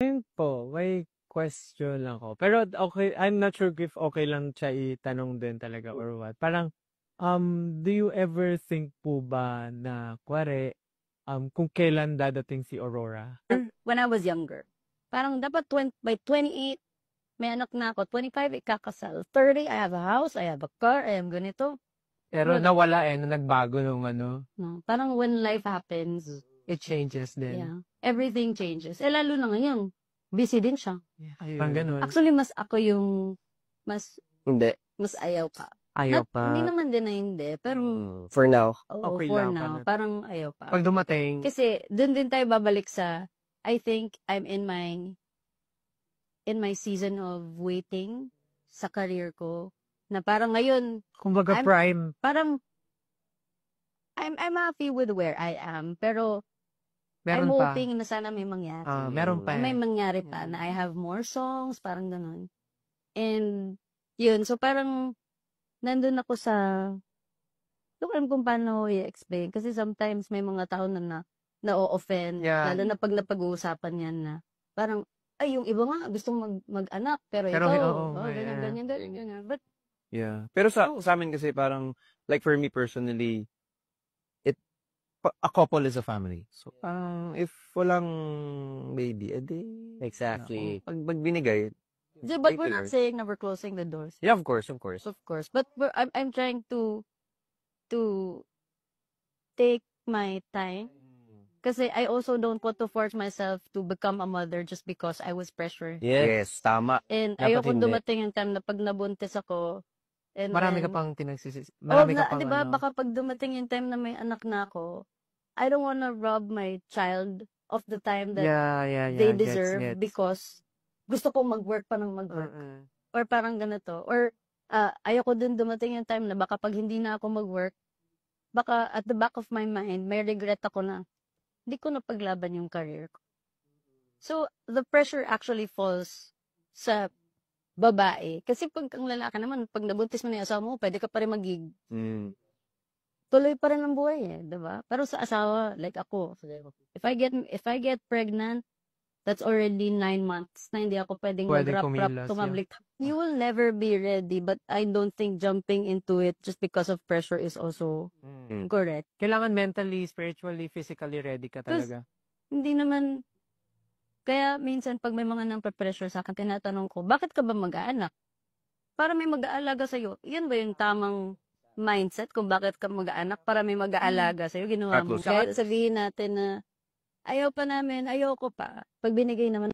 Ayun po, may question ako. Pero okay, I'm not sure if okay lang siya itanong din talaga or what. Parang, do you ever think po ba na kunwari, kung kailan dadating si Aurora? When I was younger. Parang dapat by 28, may anak na ako. 25, ikakasal. 30, I have a house, I have a car, I am ganito. Pero Pero nawala nung nagbago nung ano, no, parang when life happens, it changes din. yeah, everything changes. Eh, lalo na ngayon, busy din siya. Parang ganun. Actually, mas ako yung mas Hindi. ayaw pa. Ayaw Hindi pa. naman din na hindi, pero For now. oo, Okay for lang now, pa na. parang ayaw pa. Pag dumating, Kasi dun din tayo babalik sa, I think I'm in my season of waiting sa career ko, na parang ngayon, kumbaga I'm- prime. parang I'm happy with where I am, pero Meron I'm pa. hoping na sana may mangyari. Meron pa. May mangyari pa na I have more songs, parang ganun. And yun, so parang nandun ako sa, hindi ko alam kung paano i-explain. Kasi sometimes may mga tao na na-o-offend, Yeah. lalo na pag napag-uusapan yan na parang, ay, yung iba nga gustong mag-anak, pero Pero, ikaw, oo, may, ganyan. But, Yeah. Pero sa amin kasi parang, like for me personally, a couple is a family. So, if walang baby, edi... Exactly. Pag binigay. yeah, but Thank we're you, not Lord. saying na we're closing the doors. Yeah, of course, of course. Of course. But I'm trying to take my time. Kasi I also don't want to force myself to become a mother just because I was pressured. Yes, tama. And Dapat ayoko hindi. dumating yung time na pag nabuntis ako, and marami ka then, pang marami ka pang diba, ano. baka pag dumating yung time na may anak na ako, I don't wanna rob my child of the time that Yeah. they Gets, deserve gets. because gusto ko mag-work pa ng mag-work. Or parang ganito. Or ayoko din dumating yung time na baka pag hindi na ako mag-work, baka at the back of my mind, may regret ako na hindi ko napaglaban yung career ko. So, the pressure actually falls sa babae. Kasi pag ang lalaki naman, pag nabuntis mo na yung asawa mo, pwede ka pa rin mag-gig. Tuloy pa rin ang buhay eh, diba? Pero sa asawa, like ako, if I get pregnant, that's already 9 months na hindi ako pwedeng mag-rap, kumilos, tumablik. You will never be ready, but I don't think jumping into it just because of pressure is also correct. Kailangan mentally, spiritually, physically ready ka talaga. Hindi naman, kaya minsan pag may mga nang pressure sa akin, tinatanong ko, bakit ka ba mag-aanak? Para may mag-aalaga sa'yo. Yan ba yung tamang mindset kung bakit ka mag-aanak? Para may mag-aalaga sa'yo, ginawa mo. Close. Kahit sabihin natin na, ayaw pa namin, ayoko pa. Pag binigay naman